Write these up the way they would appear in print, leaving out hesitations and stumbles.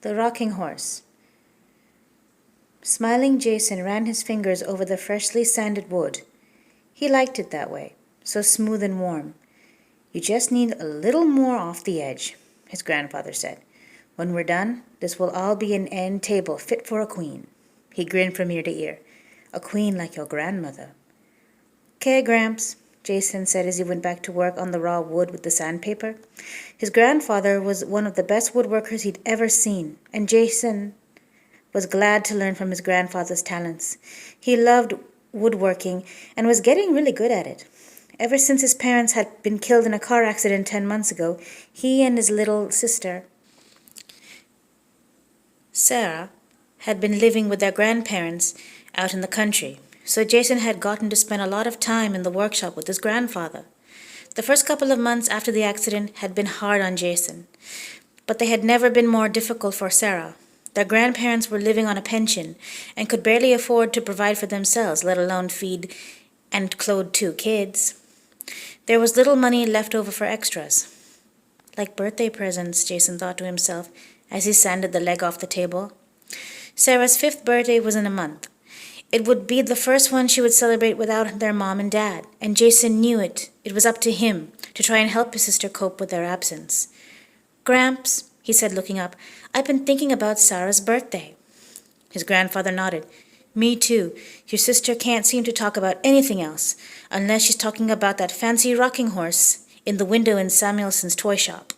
The rocking horse. Smiling Jason ran his fingers over the freshly sanded wood. He liked it that way, so smooth and warm. You just need a little more off the edge, his grandfather said. When we're done, this will all be an end table fit for a queen. He grinned from ear to ear. A queen like your grandmother. "'Kay, Gramps," Jason said as he went back to work on the raw wood with the sandpaper. His grandfather was one of the best woodworkers he'd ever seen, and Jason was glad to learn from his grandfather's talents. He loved woodworking and was getting really good at it. Ever since his parents had been killed in a car accident 10 months ago, he and his little sister, Sarah, had been living with their grandparents out in the country, so Jason had gotten to spend a lot of time in the workshop with his grandfather. The first couple of months after the accident had been hard on Jason, but they had never been more difficult for Sarah. Their grandparents were living on a pension and could barely afford to provide for themselves, let alone feed and clothe 2 kids. There was little money left over for extras. Like birthday presents, Jason thought to himself as he sanded the leg off the table. Sarah's 5th birthday was in a month. It would be the first one she would celebrate without their mom and dad, and Jason knew it. It was up to him to try and help his sister cope with their absence. "Gramps," he said, looking up, "I've been thinking about Sarah's birthday." His grandfather nodded. "Me too. Your sister can't seem to talk about anything else, unless she's talking about that fancy rocking horse in the window in Samuelson's toy shop."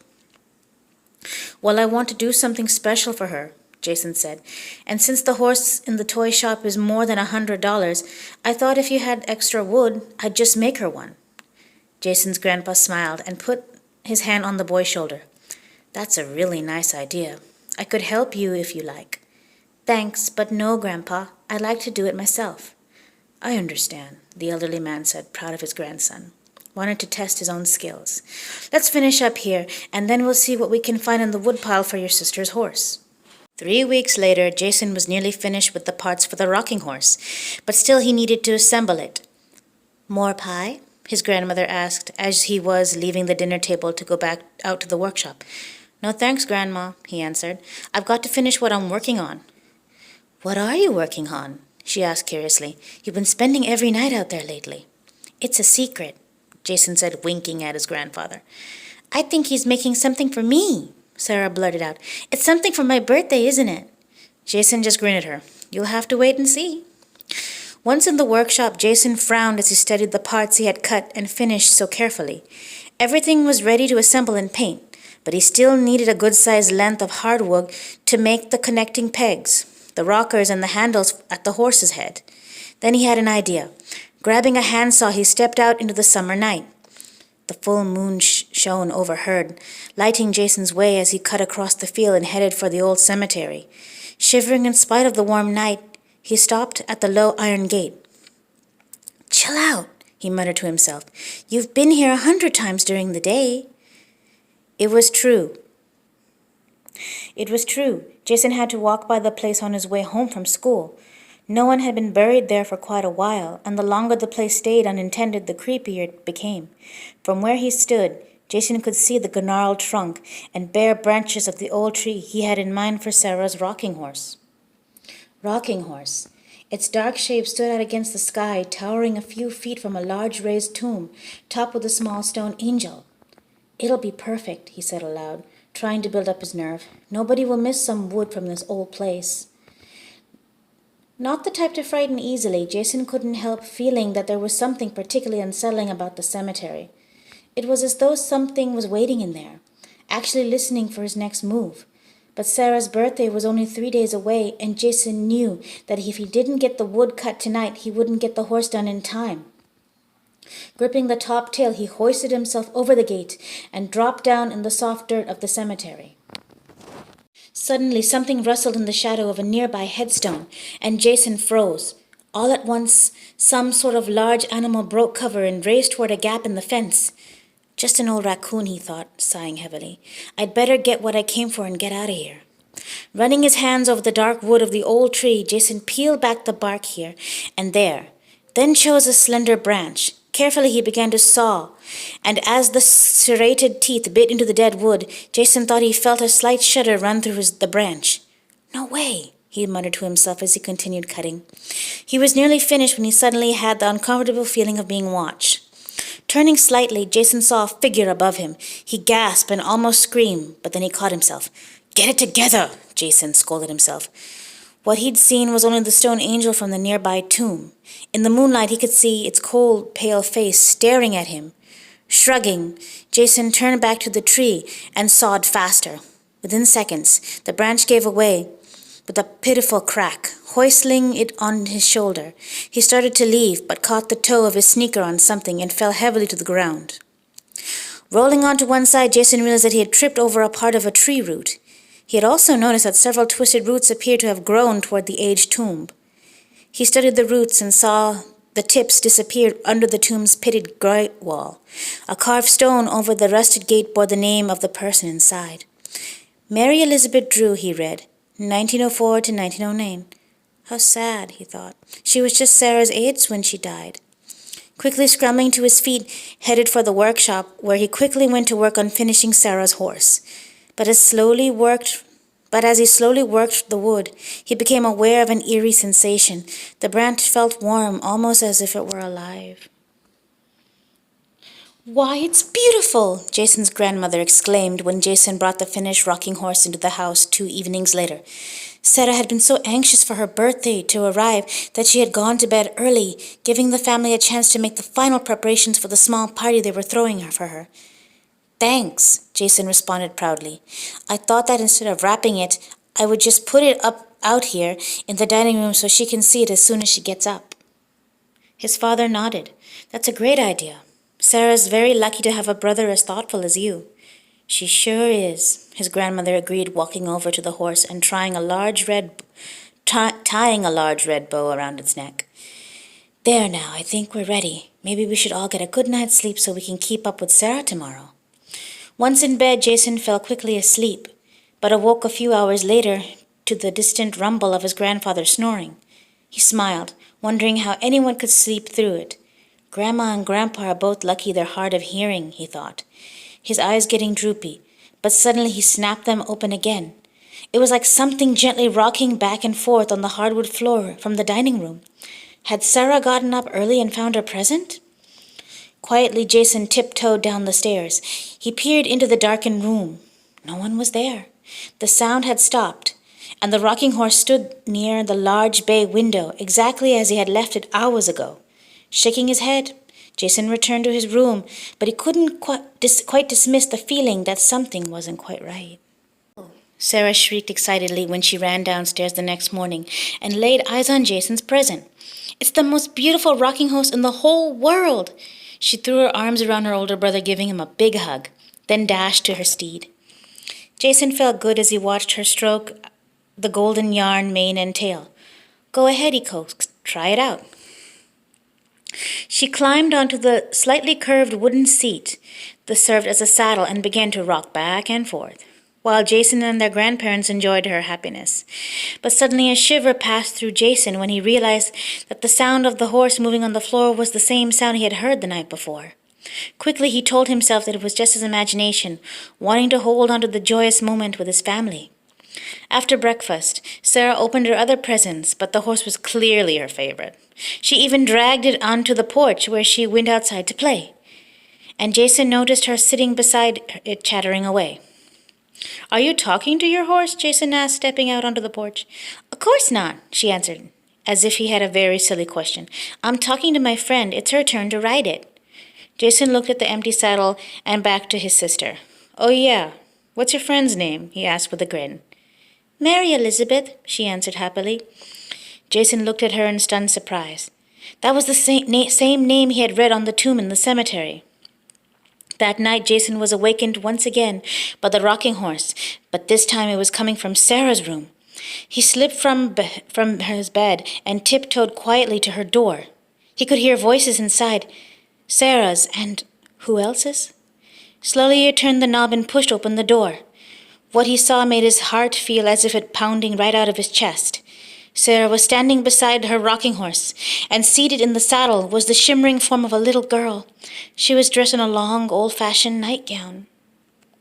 "Well, I want to do something special for her," Jason said, "and since the horse in the toy shop is more than $100, I thought if you had extra wood, I'd just make her one." Jason's grandpa smiled and put his hand on the boy's shoulder. "That's a really nice idea. I could help you if you like." "Thanks, but no, Grandpa. I'd like to do it myself." "I understand," the elderly man said, proud of his grandson. Wanted to test his own skills. "Let's finish up here, and then we'll see what we can find in the woodpile for your sister's horse." 3 weeks later, Jason was nearly finished with the parts for the rocking horse, but still he needed to assemble it. "More pie?" his grandmother asked as he was leaving the dinner table to go back out to the workshop. "No thanks, Grandma," he answered. "I've got to finish what I'm working on." "What are you working on?" she asked curiously. "You've been spending every night out there lately." "It's a secret," Jason said, winking at his grandfather. "I think he's making something for me," Sarah blurted out. "It's something for my birthday, isn't it?" Jason just grinned at her. "You'll have to wait and see." Once in the workshop, Jason frowned as he studied the parts he had cut and finished so carefully. Everything was ready to assemble and paint, but he still needed a good-sized length of hardwood to make the connecting pegs, the rockers and the handles at the horse's head. Then he had an idea. Grabbing a handsaw, he stepped out into the summer night. The full moon shone overhead, lighting Jason's way as he cut across the field and headed for the old cemetery. Shivering in spite of the warm night, he stopped at the low iron gate. "Chill out," he muttered to himself. "You've been here 100 times during the day." It was true. Jason had to walk by the place on his way home from school. No one had been buried there for quite a while, and the longer the place stayed unattended, the creepier it became. From where he stood, Jason could see the gnarled trunk and bare branches of the old tree he had in mind for Sarah's rocking horse. Rocking horse. Its dark shape stood out against the sky, towering a few feet from a large raised tomb, topped with a small stone angel. "It'll be perfect," he said aloud, trying to build up his nerve. "Nobody will miss some wood from this old place." Not the type to frighten easily, Jason couldn't help feeling that there was something particularly unsettling about the cemetery. It was as though something was waiting in there, actually listening for his next move. But Sarah's birthday was only 3 days away, and Jason knew that if he didn't get the wood cut tonight, he wouldn't get the horse done in time. Gripping the top tail, he hoisted himself over the gate and dropped down in the soft dirt of the cemetery. Suddenly, something rustled in the shadow of a nearby headstone, and Jason froze. All at once, some sort of large animal broke cover and raced toward a gap in the fence. "Just an old raccoon," he thought, sighing heavily. "I'd better get what I came for and get out of here." Running his hands over the dark wood of the old tree, Jason peeled back the bark here and there, then chose a slender branch, Carefully he began to saw, and as the serrated teeth bit into the dead wood, Jason thought he felt a slight shudder run through the branch. "No way," he muttered to himself as he continued cutting. He was nearly finished when he suddenly had the uncomfortable feeling of being watched. Turning slightly, Jason saw a figure above him. He gasped and almost screamed, but then he caught himself. "Get it together," Jason scolded himself. What he'd seen was only the stone angel from the nearby tomb. In the moonlight, he could see its cold, pale face staring at him. Shrugging, Jason turned back to the tree and sawed faster. Within seconds, the branch gave away with a pitiful crack, hoisting it on his shoulder. He started to leave, but caught the toe of his sneaker on something and fell heavily to the ground. Rolling onto one side, Jason realized that he had tripped over a part of a tree root. He had also noticed that several twisted roots appeared to have grown toward the aged tomb. He studied the roots and saw the tips disappear under the tomb's pitted grate wall. A carved stone over the rusted gate bore the name of the person inside. Mary Elizabeth Drew, he read, 1904 to 1909. How sad, he thought. She was just Sarah's age when she died. Quickly scrambling to his feet, headed for the workshop, where he quickly went to work on finishing Sarah's horse. But as he slowly worked the wood, he became aware of an eerie sensation. The branch felt warm, almost as if it were alive. "Why, it's beautiful!" Jason's grandmother exclaimed when Jason brought the finished rocking horse into the house 2 evenings later. Sarah had been so anxious for her birthday to arrive that she had gone to bed early, giving the family a chance to make the final preparations for the small party they were throwing for her. "Thanks," Jason responded proudly. "I thought that instead of wrapping it, I would just put it out here in the dining room so she can see it as soon as she gets up." His father nodded. "That's a great idea. Sarah's very lucky to have a brother as thoughtful as you." "She sure is," his grandmother agreed, walking over to the horse and tying a large red bow around its neck. "There now, I think we're ready. Maybe we should all get a good night's sleep so we can keep up with Sarah tomorrow." Once in bed, Jason fell quickly asleep, but awoke a few hours later to the distant rumble of his grandfather snoring. He smiled, wondering how anyone could sleep through it. Grandma and Grandpa are both lucky they're hard of hearing, he thought, his eyes getting droopy, but suddenly he snapped them open again. It was like something gently rocking back and forth on the hardwood floor from the dining room. Had Sarah gotten up early and found her present? Quietly, Jason tiptoed down the stairs. He peered into the darkened room. No one was there. The sound had stopped, and the rocking horse stood near the large bay window, exactly as he had left it hours ago. Shaking his head, Jason returned to his room, but he couldn't quite dismiss the feeling that something wasn't quite right. Sarah shrieked excitedly when she ran downstairs the next morning and laid eyes on Jason's present. "It's the most beautiful rocking horse in the whole world!" She threw her arms around her older brother, giving him a big hug, then dashed to her steed. Jason felt good as he watched her stroke the golden yarn mane and tail. "Go ahead," he coaxed. "Try it out." She climbed onto the slightly curved wooden seat that served as a saddle and began to rock back and forth, while Jason and their grandparents enjoyed her happiness. But suddenly a shiver passed through Jason when he realized that the sound of the horse moving on the floor was the same sound he had heard the night before. Quickly he told himself that it was just his imagination, wanting to hold on to the joyous moment with his family. After breakfast, Sarah opened her other presents, but the horse was clearly her favorite. She even dragged it onto the porch where she went outside to play. And Jason noticed her sitting beside it, chattering away. "Are you talking to your horse?" Jason asked, stepping out onto the porch. "Of course not," she answered, as if he had a very silly question. "I'm talking to my friend. It's her turn to ride it." Jason looked at the empty saddle and back to his sister. "Oh, yeah. What's your friend's name?" he asked with a grin. "Mary Elizabeth," she answered happily. Jason looked at her in stunned surprise. That was the same name he had read on the tomb in the cemetery. That night, Jason was awakened once again by the rocking horse, but this time it was coming from Sarah's room. He slipped from his bed and tiptoed quietly to her door. He could hear voices inside, Sarah's and who else's? Slowly he turned the knob and pushed open the door. What he saw made his heart feel as if it pounding right out of his chest. Sarah was standing beside her rocking horse, and seated in the saddle was the shimmering form of a little girl. She was dressed in a long, old-fashioned nightgown.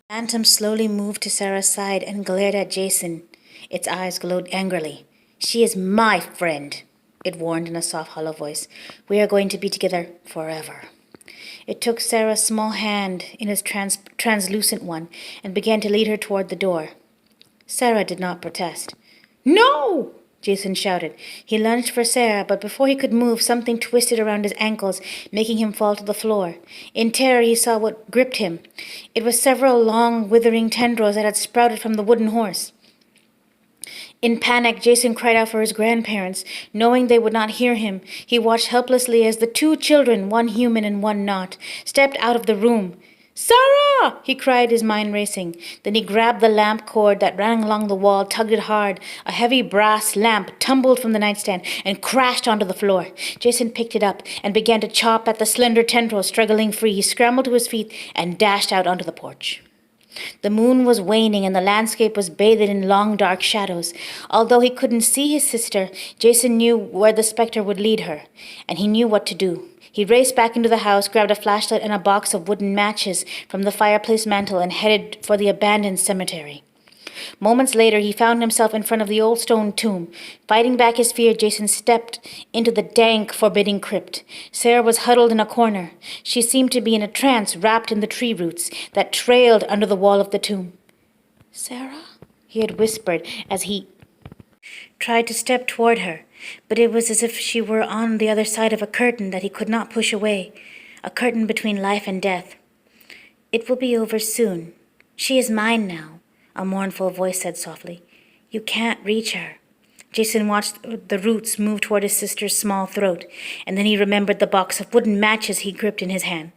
The phantom slowly moved to Sarah's side and glared at Jason. Its eyes glowed angrily. "She is my friend," it warned in a soft, hollow voice. "We are going to be together forever." It took Sarah's small hand in its translucent one and began to lead her toward the door. Sarah did not protest. "No!" Jason shouted. He lunged for Sarah, but before he could move, something twisted around his ankles, making him fall to the floor. In terror, he saw what gripped him. It was several long, withering tendrils that had sprouted from the wooden horse. In panic, Jason cried out for his grandparents. Knowing they would not hear him, he watched helplessly as the two children, one human and one not, stepped out of the room. "Sarah!" he cried, his mind racing. Then he grabbed the lamp cord that ran along the wall, tugged it hard. A heavy brass lamp tumbled from the nightstand and crashed onto the floor. Jason picked it up and began to chop at the slender tendrils struggling free. He scrambled to his feet and dashed out onto the porch. The moon was waning and the landscape was bathed in long dark shadows. Although he couldn't see his sister, Jason knew where the spectre would lead her, and he knew what to do. He raced back into the house, grabbed a flashlight and a box of wooden matches from the fireplace mantel and headed for the abandoned cemetery. Moments later, he found himself in front of the old stone tomb. Fighting back his fear, Jason stepped into the dank, forbidding crypt. Sarah was huddled in a corner. She seemed to be in a trance, wrapped in the tree roots that trailed under the wall of the tomb. "Sarah?" he had whispered as he tried to step toward her, but it was as if she were on the other side of a curtain that he could not push away, a curtain between life and death. "It will be over soon. She is mine now," a mournful voice said softly. "You can't reach her." Jason watched the roots move toward his sister's small throat, and then he remembered the box of wooden matches he gripped in his hand.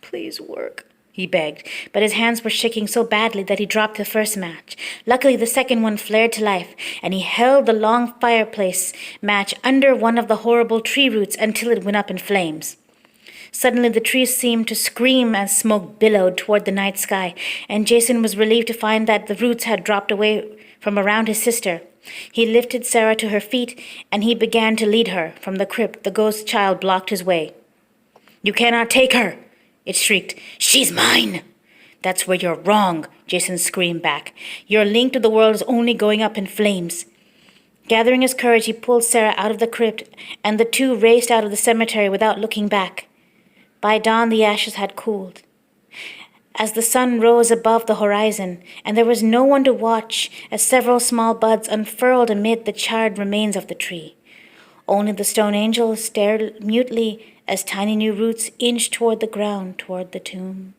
"Please work," he begged, but his hands were shaking so badly that he dropped the first match. Luckily, the second one flared to life, and he held the long fireplace match under one of the horrible tree roots until it went up in flames. Suddenly the trees seemed to scream as smoke billowed toward the night sky, and Jason was relieved to find that the roots had dropped away from around his sister. He lifted Sarah to her feet, and he began to lead her from the crypt. The ghost child blocked his way. "You cannot take her!" it shrieked. "She's mine!" "That's where you're wrong," Jason screamed back. "Your link to the world is only going up in flames." Gathering his courage, he pulled Sarah out of the crypt, and the two raced out of the cemetery without looking back. By dawn, the ashes had cooled. As the sun rose above the horizon, and there was no one to watch as several small buds unfurled amid the charred remains of the tree. Only the stone angel stared mutely as tiny new roots inched toward the ground, toward the tomb.